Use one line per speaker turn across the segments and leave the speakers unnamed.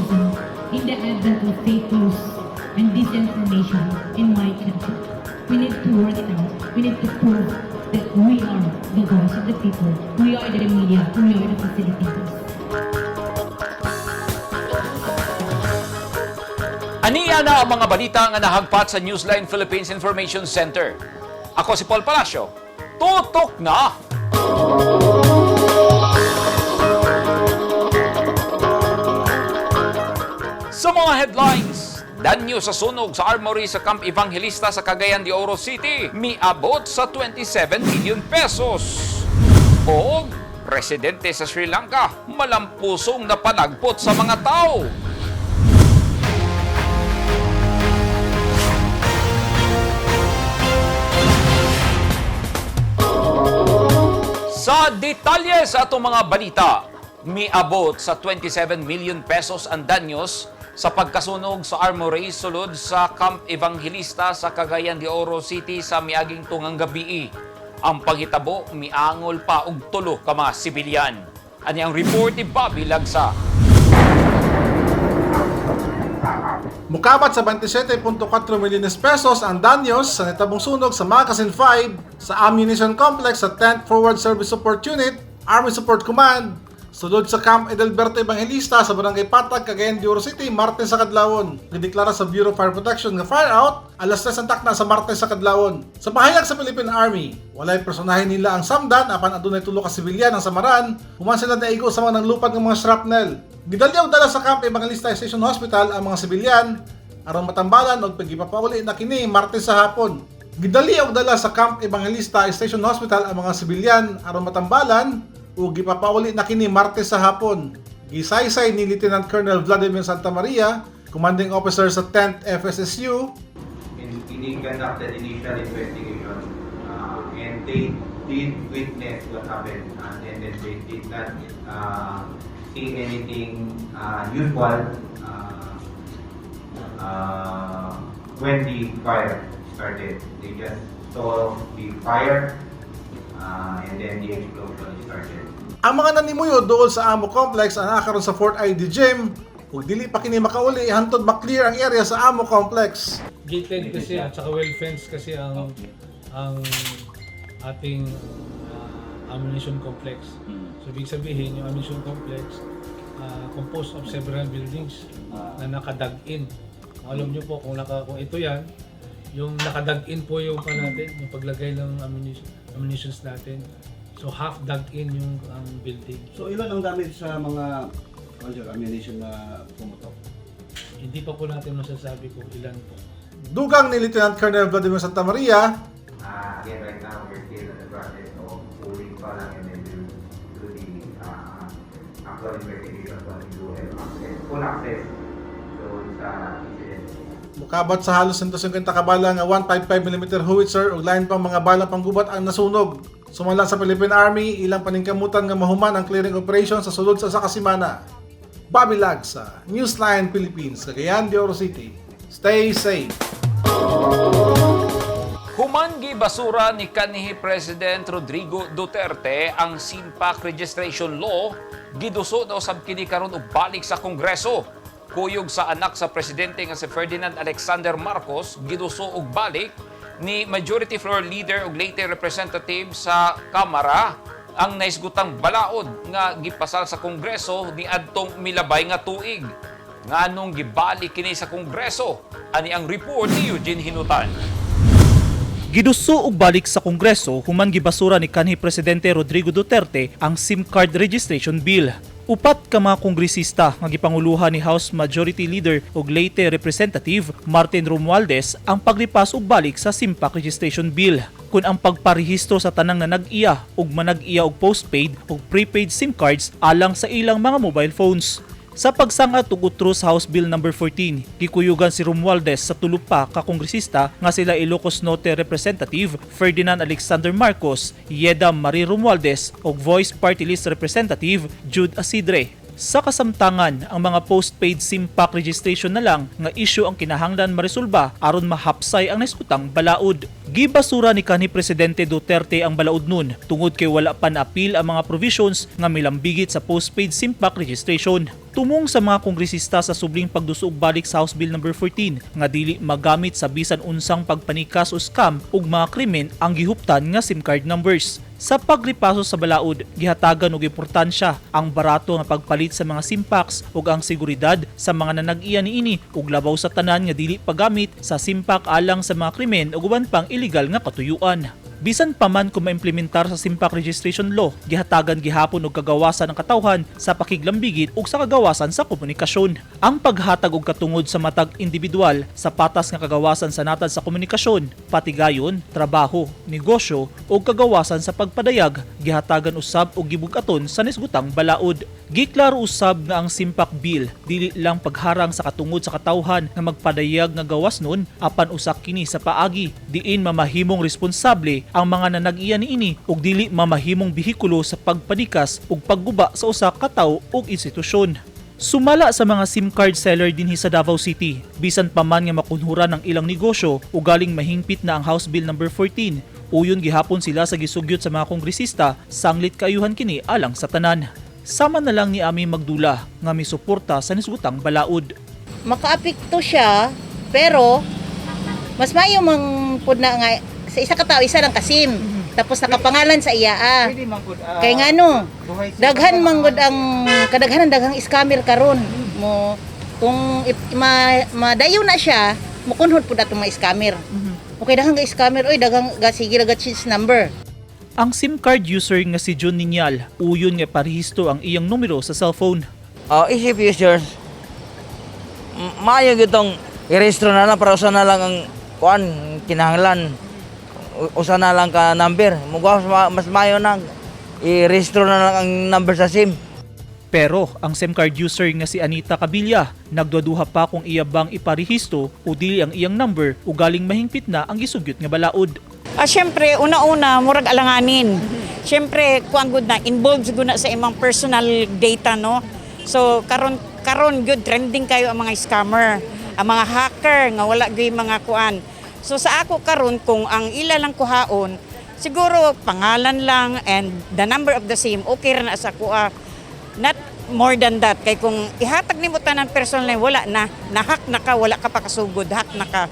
citizen in the advent of fake news and disinformation in my country. We need to work it out. We need to prove that we are the voice of the people. We are the media. We are the facilitators.
Aniya na ang mga balita nga nahagpat sa Newsline Philippines Information Center. Ako si Paul Palacio. Tutok na! Sa mga headlines, danyo sa sunog sa armory sa Camp Evangelista sa Cagayan de Oro City, miabot sa 27 million pesos. O, residente sa Sri Lanka, malampusong na palagpot sa mga tao. Sa detalye sa atong mga balita, miabot sa 27 million pesos ang danyos sa pagkasunog sa armory sulod sa Camp Evangelista sa Cagayan de Oro City sa miaging tungang gabi. Ang paghitabo miangol pa og tulo ka mga sibilyan. Ani ang report ni Bobby Lagsa.
Mukabat sa 27.4 milyones pesos ang danyos sa natabong sunog sa Magazine 5 sa Ammunition Complex sa 10th Forward Service Support Unit, Army Support Command, sulod sa Camp Edelberto Evangelista sa Barangay Patag, Cagayan de Oro City, Martes sa Kadlawon. Gideklara sa Bureau of Fire Protection nga fire out alas 3 ang takna sa Martes sa Kadlawon. Sa pahayag sa Philippine Army, walay personahe nila ang samdan apan adunay tulo ka sibilyan ang samaran, human sila naigo sa mga nanglupad ng mga shrapnel. Gidalyaw dala sa Camp Evangelista Station Hospital ang mga sibilyan aron matambalan og pagipapauli na kini Martes sa hapon. Gidalyaw dala sa Camp Evangelista Station Hospital ang mga sibilyan aron matambalan ug gipapauli na kini Martes sa hapon. Gisaysay ni Lieutenant Colonel Vladimir Santa Maria, commanding officer sa 10th FSSU.
He conducted initial investigation and they did witness what happened and then they did not see anything usual when the fire started. They just saw the fire and then the explosion started.
Ang mga nanimuyo dool sa Amo Complex ang nakaroon sa Fort ID Gym ug dili pa kini makauli hantod ma-clear ang area sa Amo Complex.
Gated kasi at saka well fenced kasi ang ating ammunition complex. So ibig sabihin yung ammunition complex composed of several buildings na nakadag-in. Alam niyo po kung ito yan, yung nakadag-in po yung natin, yung paglagay ng ammunitions natin. So half dug-in yung building.
So ilan ang damage sa mga ammunition na pumutok?
Hindi pa po natin masasabi kung ilan po.
Dugang ni Lieutenant Colonel Vladimir Santa Maria,
Again, right now we're still in the process of pulling pa lang and then do the actual investigation when we do have access, full access sa incident.
mukabat sa halos 150 ka bala nga 155mm howitzer ug lain pang mga bala panggubat ang nasunog. Sumala sa Philippine Army, ilang paningkamutan nga mahuman ang clearing operation sa sulod sa Kasimana. Bobby Lagsa, Newsline Philippines, Cagayan de Oro City. Stay safe!
Human gibasura ni kanhi President Rodrigo Duterte ang SIMPAC Registration Law, giduso daw sab kini karon og balik sa Kongreso. Kuyog sa anak sa presidente nga si Ferdinand Alexander Marcos, giduso og balik ni Majority Floor Leader ug later Representative sa Kamara ang naisgutang balaod nga gipasal sa Kongreso ni adtong milabay nga tuig. Nganong gibalik kini sa Kongreso? Ani ang report ni Eugene Hinutan.
Giduso og balik sa Kongreso human gibasura ni kanhi Presidente Rodrigo Duterte ang SIM card registration bill. Upat ka mga kongresista nga gipanguluhan ni House Majority Leader ug late Representative Martin Romualdez ang paglipas og balik sa SIMPAC registration bill. Kun ang pagparehistro sa tanang nanag-iya ug manag-iya og postpaid ug prepaid SIM cards alang sa ilang mga mobile phones. Sa pagsangat ug utro sa House Bill No. 14, gikuyugan si Romualdez sa tulo pa ka kongresista nga sila Ilocos Norte Representative Ferdinand Alexander Marcos, Yeda Marie Romualdez ug Voice Party List Representative Jude Asidre. Sa kasamtangan, ang mga postpaid SIMPAC registration na lang nga issue ang kinahanglan maresolba aron mahapsay ang naisgutang balaod. Gibasura ni kanhi Presidente Duterte ang balaod nun tungod kay wala pa na-appeal ang mga provisions nga milambigit sa postpaid SIM pack registration. Tumong sa mga kongresista sa subling pagduso og balik sa House Bill No. 14 nga dili magamit sa bisan unsang pagpanikas o scam ug mga krimen ang gihuptan nga SIM card numbers. Sa pagripaso sa balaod, gihatagan og importansya ang barato nga pagpalit sa mga SIM packs ug ang seguridad sa mga nanag-iya niini ug labaw sa tanan nga dili paggamit sa SIM pack alang sa mga krimen ug uban pang illegal nga katuyuan. Bisan pa man kung maimplementar sa SIM pack registration law, gihatagan gihapon og kagawasan ng katawhan sa pakiglambigit ug sa kagawasan sa komunikasyon. Ang paghatag og katungod sa matag individual sa patas nga kagawasan sa natad sa komunikasyon, patigayon, trabaho, negosyo ug kagawasan sa pagpadayag, gihatagan usab og gibug-aton sa nisgutang balaod. Giklaro usab nga ang SIM pack bill dili lang pagharang sa katungod sa katawhan nga magpadayag nga gawas nun apan usak kini sa paagi diin mamahimong responsable ang mga nanag-iya niini ug dili mamahimong bihikulo sa pagpanikas ug pagguba sa usa ka tawo ug institusyon. Sumala sa mga SIM card seller dinhi sa Davao City, bisan pa man nga makunhuran ang ilang negosyo ug galing mahingpit na ang House Bill No. 14, uyon gihapon sila sa gisugyot sa mga kongresista sanglit kaayuhan kini alang sa tanan. Sama na lang ni Ami Magdula nga misuporta sa nisgutang balaod.
Makaapekto siya, pero mas maayo mang pud na nga sa isa ka tawo isa lang kasim. Tapos nakapangalan sa iya. Kay ngano, daghan manggod ang kadaghanan daghang scammer karon mo kung madayo na siya, mukunhod pud atong mga scammer. Okay, daghang ga scammer oy, daghang ga sige ga change number.
Ang SIM card user nga si John Ninyal, uyon nga parehisto ang iyang numero sa cellphone.
Isip users, maayo gitong i-rehistro na lang para usa na lang ang kuan kinahanglan. Usa na lang ka number. Mugawas mas maayo na i-rehistro na lang ang number sa SIM.
Pero ang SIM card user nga si Anita Cabilla, nagduduha pa kung iya bang iparehisto o dili ang iyang number o galing mahingpit na ang gisugyot nga balaod.
Siyempre, una-una, murag alanganin. Siyempre, kuang good na, involved gud na sa imong personal data, no? So, karon good trending kayo ang mga scammer, ang mga hacker, nga wala gyud mga kuan. So, sa ako karon kung ang ila lang kuhaon, siguro pangalan lang and the number of the SIM, okay ra na sa kuha. Not more than that. Kay kung ihatag nimo tanan personal, wala na, nahack na ka, wala ka pa kasugod, hack na ka.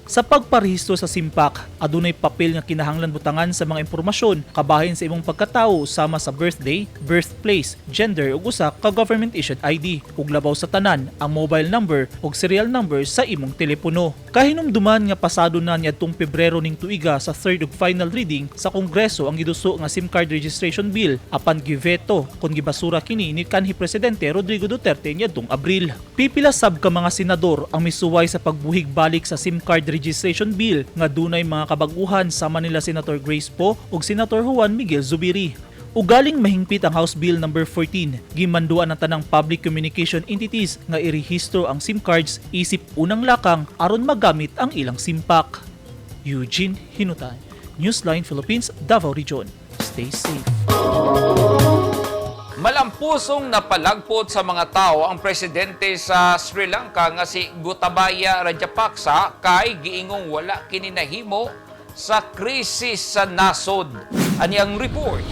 Sa pagparehisto sa SIM pack, adunay papel nga kinahanglan butangan sa mga impormasyon kabahin sa imong pagkatawo sama sa birthday, birthplace, gender ug usa ka government issued ID ug labaw sa tanan ang mobile number ug serial number sa imong telepono. Kahinumduman nga pasado na niadtong Pebrero ning tuiga sa third ug final reading sa Kongreso ang giduso nga SIM card registration bill apan giveto kun gibasura kini ni kanhi Presidente Rodrigo Duterte niadtong Abril. Pipila sab ka mga senador ang misuway sa pagbuhig balik sa SIM card registration bill nga dunay mga kabaguhan sama nila Senator Grace Poe ug Senator Juan Miguel Zubiri. Ugaling mahingpit ang House Bill No. 14, gimanduan ang tanang public communication entities nga irehistro ang SIM cards isip unang lakang aron magamit ang ilang SIM pack. Eugene Hinutan, Newsline Philippines, Davao Region. Stay safe.
Malampusong napalagpot sa mga tao ang presidente sa Sri Lanka nga si Gotabaya Rajapaksa kay giingong wala kini nahimo sa krisis sa nasod. Anyang report.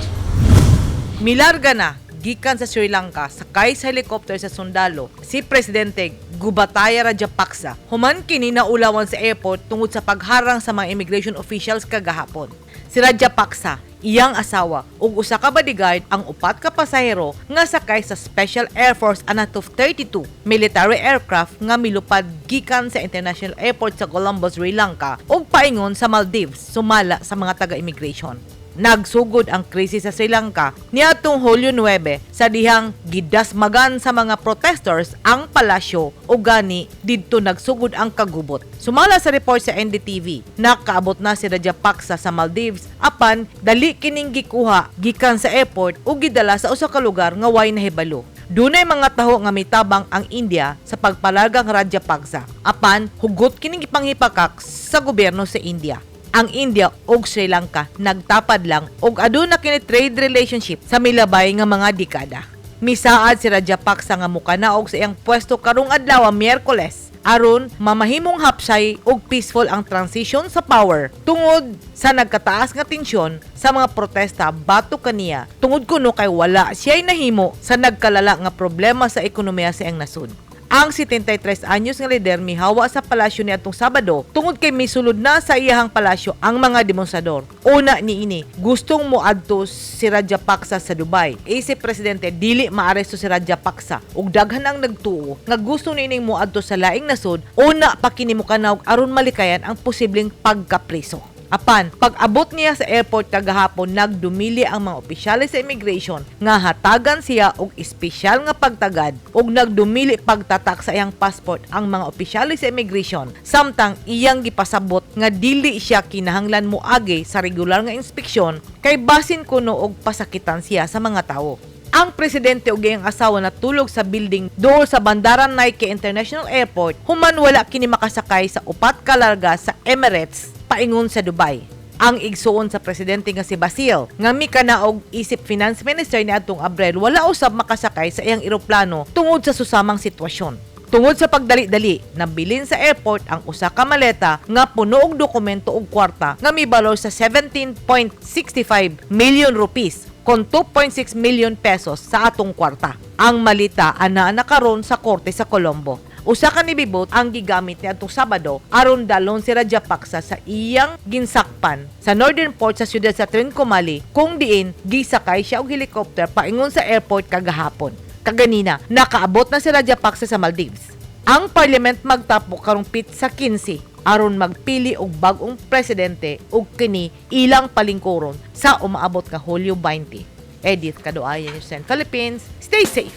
Milarga na gikan sa Sri Lanka sakay sa helicopter sa sundalo si Presidente Gotabaya Rajapaksa. Human kini naulawan sa airport tungod sa pagharang sa mga immigration officials kagahapon. Si Rajapaksa, iyang asawa ug usa ka bodyguard ang upat ka pasahero nga sakay sa Special Air Force Anantov 32 military aircraft nga milupad gikan sa International Airport sa Colombo, Sri Lanka ug paingon sa Maldives sumala sa mga taga-immigration. Nagsugod ang krisis sa Sri Lanka niadtong Hulyo 9 sa dihang gidasmagan sa mga protesters ang palasyo ug gani didto nagsugod ang kagubot. Sumala sa report sa NDTV, nakaabot na si Rajapaksa sa Maldives apan dali kining gikuha gikan sa airport ug gidala sa usa ka lugar nga way nahibalo. Dunay mga taho nga mitabang ang India sa pagpalagang Rajapaksa apan hugot kining ipanghipakak sa gobyerno sa India. Ang India ug Sri Lanka nagtapad lang og aduna kini trade relationship sa milabay nga mga dekada. Misaad si Radja Paksa nga mukanaog sa iyang pwesto karong adlaw Miyerkules aron mamahimong hapsay ug peaceful ang transition sa power tungod sa nagkataas nga tensyon sa mga protesta batok kaniya tungod kuno kay wala siya'y nahimo sa nagkalala nga problema sa ekonomiya sa iyang nasud. Ang 73 anyos nga lider mihawa sa palasyo niadtong Sabado tungod kay misulod na sa iyahang palasyo ang mga demonstrador. Una niini, gustong moadto si Radja Paksa sa Dubai. Isip presidente dili maaresto si Radja Paksa ug daghan ang nagtuo nga gusto niining moadto sa laing nasod una pa kini mokanaog aron malikayan ang posibleng pagkapriso. Apan, pag-abot niya sa airport kagahapon, nagdumili ang mga opisyalis sa immigration nga hatagan siya og espesyal nga pagtagad ug nagdumili pagtatak sa iyang passport ang mga opisyalis sa immigration samtang iyang gipasabot nga dili siya kinahanglan moagi sa regular nga inspeksyon kay basin kuno og pasakitan siya sa mga tawo. Ang presidente ug iyang asawa natulog sa building dool sa Bandaran Nike International Airport human wala kini makasakay sa upat ka larga sa Emirates paingon sa Dubai. Ang igsuon sa presidente nga si Basil nga mikanaog isip finance minister niadtong Abril wala usab makasakay sa iyang eroplano tungod sa susamang sitwasyon. Tungod sa pagdali-dali, nabilin sa airport ang usa ka maleta nga puno og dokumento ug kwarta nga mibalor sa 17.65 million rupees kon 2.6 million pesos sa atong kwarta. Ang malita ana karon sa korte sa Colombo. Usa ka nibibot ang gigamit niadtong Sabado aron dalon si Radja Paksa sa iyang ginsakpan sa Northern Port sa siyudad sa Trincomalee kung diin gisakay siya og helicopter paingon sa airport kagahapon. Kaganina, nakaabot na si Radja Paksa sa Maldives. Ang parliament magtapok karong sa 15 aron magpili og bag-ong presidente ug kini ilang palingkuron sa umaabot nga Hulyo 20. Edith Kaduayan, News 10 Philippines. Stay safe!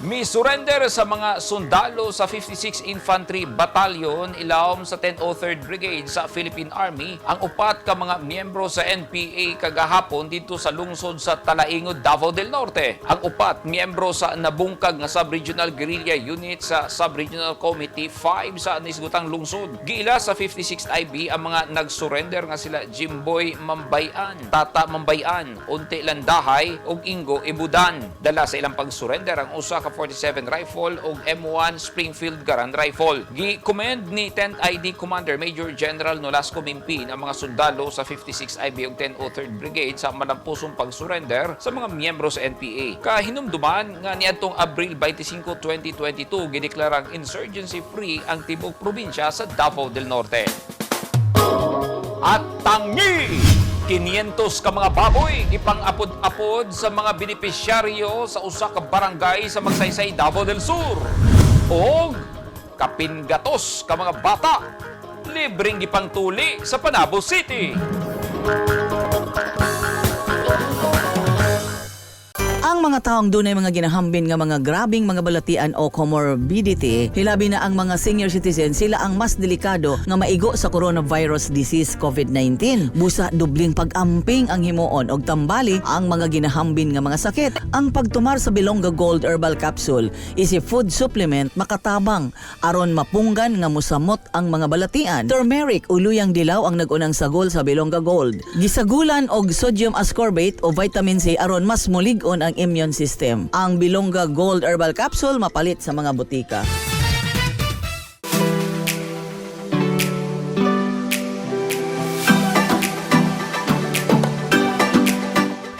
Mi-surrender sa mga sundalo sa 56 Infantry Battalion ilawom sa 1003rd Brigade sa Philippine Army ang upat ka mga miyembro sa NPA kagahapon dito sa lungsod sa Talaingod, Davao del Norte. Ang upat miyembro sa nabungkag nga Sub-Regional Guerrilla Unit sa Sub-Regional Committee 5 sa nisgutang lungsod. Giila sa 56 IB ang mga nag-surrender nga sila Jimboy Mambayan, Tata Mambayan, Unti Landahay ug Ingo Ibudan. Dala sa ilang pag-surrender ang usa ka 47 rifle ug M1 Springfield Garand rifle. Gi-commend ni 10th ID Commander Major General Nolasco Mimpin ang mga sundalo sa 56 IB ug 1003rd Brigade sa malampusong pag-surrender sa mga miyembro sa NPA. Kahinumduman nga niadtong Abril 25, 2022 gideklarang insurgency-free ang tibuok probinsya sa Davao del Norte. At tangi! 500 ka mga baboy ipang-apod-apod sa mga benepisyaryo sa usa ka barangay sa Magsaysay, Davao del Sur. O kapingatos ka mga bata libreng gipangtuli sa Panabo City.
Ang mga taong dunay mga ginahambin nga mga grabing mga balatian o comorbidity, hilabi na ang mga senior citizens, sila ang mas delikado nga maigo sa coronavirus disease COVID-19. Busa dubling pag-amping ang himuon og tambali ang mga ginahambin nga mga sakit. Ang pagtumar sa Bilonga Gold Herbal Capsule isi food supplement makatabang aron mapunggan nga musamot ang mga balatian. Turmeric uluyang dilaw ang nag-unang sagol sa Bilonga Gold. Gisagulan og sodium ascorbate o vitamin C aron mas mulig-on ang immune system. Ang Bilonga Gold Herbal Capsule mapalit sa mga butika.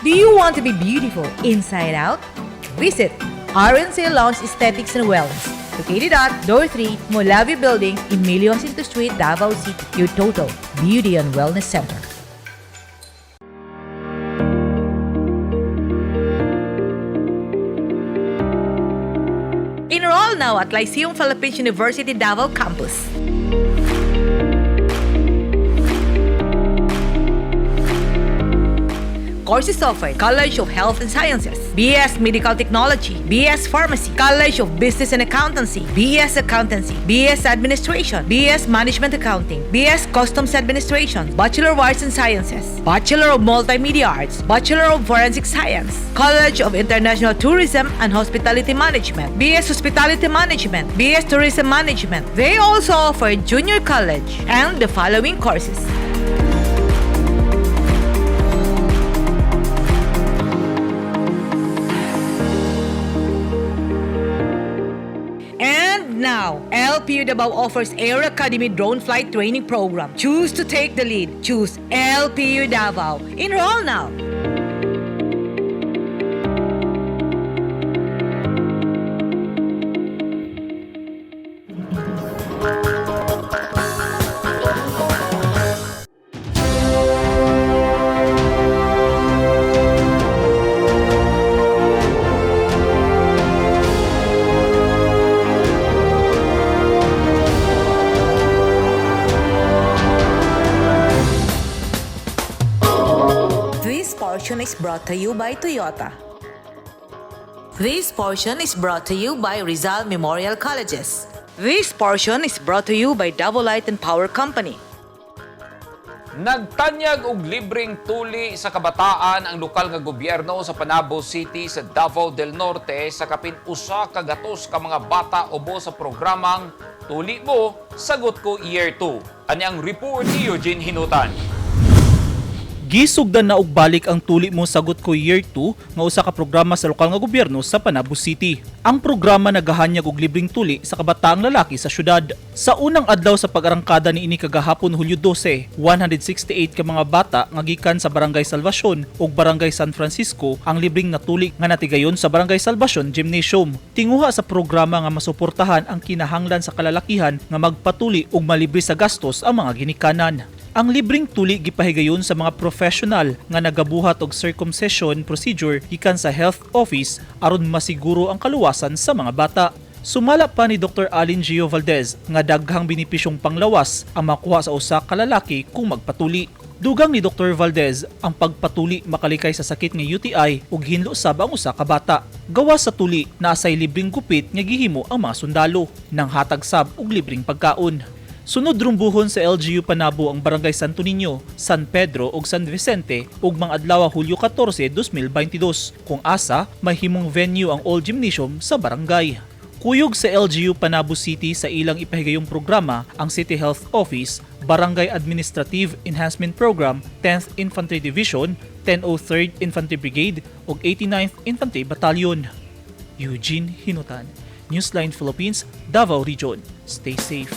Do you want to be beautiful inside out? Visit RNC Lounge Aesthetics and Wellness, located at Door 3, Molavi Building, Emilio Jacinto Street, Davao City. Your total beauty and wellness center. Enroll now at Lyceum Philippines University Davao Campus. Courses offered: College of Health and Sciences, BS Medical Technology, BS Pharmacy, College of Business and Accountancy, BS Accountancy, BS Administration, BS Management Accounting, BS Customs Administration, Bachelor of Arts and Sciences, Bachelor of Multimedia Arts, Bachelor of Forensic Science, College of International Tourism and Hospitality Management, BS Hospitality Management, BS Tourism Management. They also offer junior college and the following courses: now! LPU Davao offers Air Academy Drone Flight Training Program. Choose to take the lead. Choose LPU Davao. Enroll now!
This portion is brought to you by Toyota. This portion is brought to you by Rizal Memorial Colleges.
This portion is brought to you by Davao Light and Power Company.
Nagtanyag og libreng tuli sa kabataan ang lokal nga gobyerno sa Panabo City sa Davao del Norte sa kapin usa ka gatos ka mga bata ubo sa programang Tuli Mo, Sagot Ko Year 2. Ani ang report ni Eugene Hinutan.
Gisugdan na og balik ang Tuli Mo Sagot Ko Year 2 nga usa ka programa sa lokal nga gobyerno sa Panabo City. Ang programa nagahanyag og libreng tuli sa kabataang lalaki sa syudad. Sa unang adlaw sa pag-arangkada niini kagahapon Hulyo 12, 168 ka mga bata nga gikan sa Barangay Salvacion ug Barangay San Francisco ang libreng natuli nga natigayon sa Barangay Salvacion Gymnasium. Tinguha sa programa nga masuportahan ang kinahanglan sa kalalakihan nga magpatuli ug malibre sa gastos ang mga ginikanan. Ang libreng tuli gipahigayon sa mga professional nga nagabuhat og circumcision procedure gikan sa health office aron masiguro ang kaluwasan sa mga bata. Sumala pa ni Dr. Alin Gio Valdez nga daghang benepisyong panglawas ang makuha sa usa ka lalaki kung magpatuli. Dugang ni Dr. Valdez ang pagpatuli makalikay sa sakit nga UTI ug hinlo sab ang usa ka bata. Gawas sa tuli naasay libreng gupit nga gihimo ang mga sundalo nang hatag sab og libreng pagkaon. Sunod rumbuhon sa LGU Panabo ang Barangay Santo Niño, San Pedro ug San Vicente ug mga adlaw Hulyo 14, 2022 kung asa mahimong venue ang Old Gymnasium sa barangay. Kuyog sa LGU Panabo City sa ilang ipahigayong programa ang City Health Office, Barangay Administrative Enhancement Program, 10th Infantry Division, 103rd Infantry Brigade ug 89th Infantry Battalion. Eugene Hinutan, Newsline Philippines, Davao Region. Stay safe.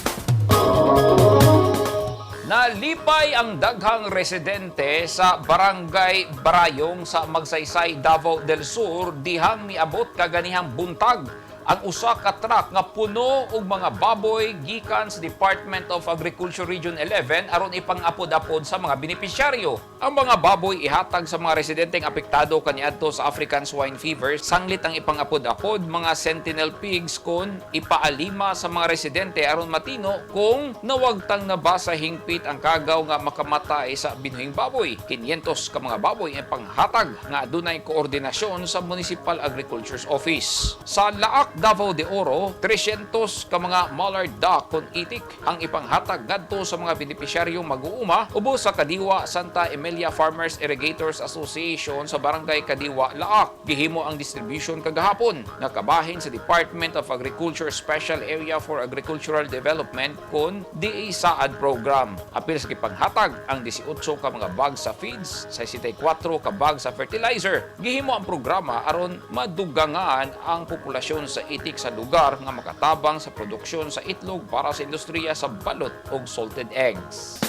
Nalipay ang daghang residente sa Barangay Barayong sa Magsaysay, Davao del Sur dihang miabot kaganihang buntag ang usa ka truck nga puno og mga baboy gikan sa Department of Agriculture Region 11 aron ipang-apod-apod sa mga benepisyaryo. Ang mga baboy ihatag sa mga residenteng apektado kaniadto sa African swine fever. Sanglit ang ipang-apod-apod mga sentinel pigs kon ipaalima sa mga residente aron matino kung nawagtang na ba sa hingpit ang kagaw nga makamatay sa binuhing baboy. 500 ka mga baboy ang panghatag nga adunay koordinasyon sa Municipal Agriculture's Office. Sa Laak, Davao de Oro, 300 ka mga mallard duck kon itik ang ipanghatag ngadto sa mga benepisyaryong mag-uuma ubos sa Kadiwa Santa Emilia Farmers Irrigators Association sa Barangay Kadiwa, Laak. Gihimo ang distribution kagahapon. Nakabahin sa Department of Agriculture Special Area for Agricultural Development kon DA Saad Program. Apil sa ipanghatag ang 18 ka mga bags sa feeds, 64 ka bags sa fertilizer. Gihimo ang programa aron madugangan ang populasyon sa itik sa lugar nga makatabang sa produksyon sa itlog para sa industriya sa balot ug salted eggs.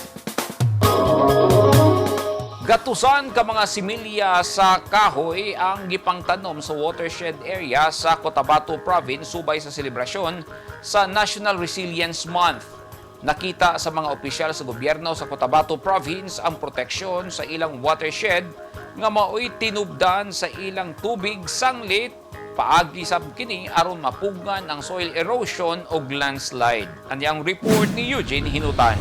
Gatusan ka mga similya sa kahoy ang gipangtanom sa watershed area sa Cotabato Province subay sa selebrasyon sa National Resilience Month. Nakita sa mga opisyal sa gobyerno sa Cotabato Province ang proteksyon sa ilang watershed nga maoy tinubdan sa ilang tubig sanglit paagi sab kini aron mapugnan ang soil erosion o landslide. Anyang report ni Eugene Hinutan.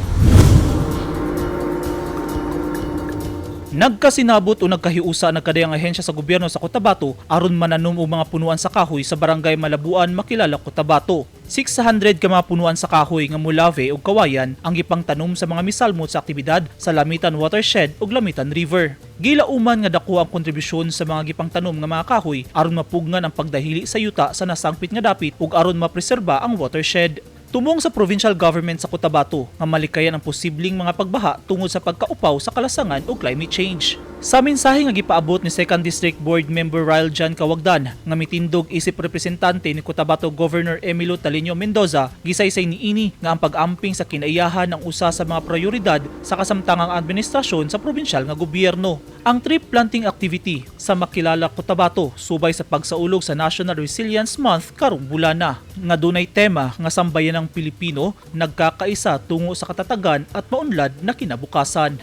Nagkasinabot o nagkahiusa ang kadayang ahensya sa gobyerno sa Cotabato aron mananom og mga punuan sa kahoy sa Barangay Malabuan, Makilala, Cotabato. 600 ka mga punuan sa kahoy nga mulave ug kawayan ang gipangtanom sa mga misalmot sa aktibidad sa Lamitan Watershed ug Lamitan River. Gilauman nga dako ang kontribusyon sa mga gipangtanom nga mga kahoy aron mapugnan ang pagdahili sa yuta sa nasangpit nga dapit ug aron mapreserba ang watershed. Tumong sa provincial government sa Cotabato nga malikayan ang posibleng mga pagbaha tungod sa pagkaupaw sa kalasangan o climate change. Sa mensahe nga gipaabot ni 2nd District Board Member Ryle Jan Kawagdan nga mitindog isip representante ni Cotabato Governor Emilio Talino Mendoza, gisaysay niini nga ang pag-amping sa kinaiyahan ang usa sa mga prioridad sa kasamtangang administrasyon sa probinsyal nga gobyerno. Ang tree planting activity sa makilala Cotabato subay sa pagsaulog sa National Resilience Month karong bulana nga dunay tema nga sambayan ng Pilipino nagkakaisa tungo sa katatagan at maunlad na kinabukasan.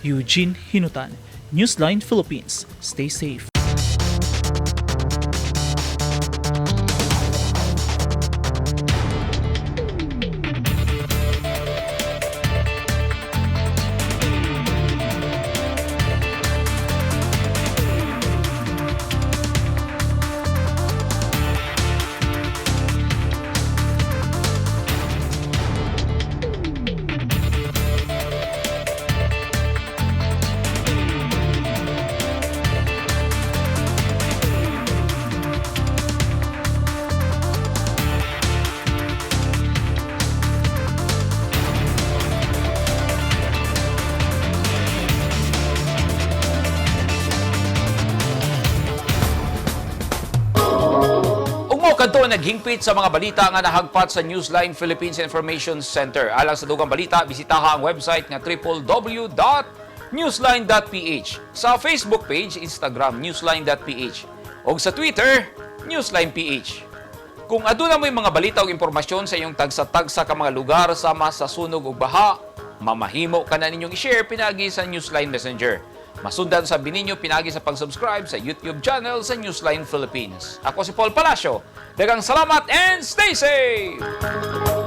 Eugene Hinutan, Newsline Philippines. Stay safe.
Kanto naghingpit sa mga balita nga nahagpat sa Newsline Philippines Information Center. Alang sa dugang balita, bisitaha ang website nga www.newsline.ph. Sa Facebook page, Instagram, newsline.ph. O sa Twitter, newsline.ph. Kung aduna mo yung mga balita o impormasyon sa iyong tagsa-tagsa ka mga lugar sama sa sunog o baha, mamahimo ka na ninyong i-share pinagi sa Newsline Messenger. Masundan sa bininyo pinagi sa pag-subscribe sa YouTube channel sa Newsline Philippines. Ako si Paul Palacio. Daghang salamat and stay safe!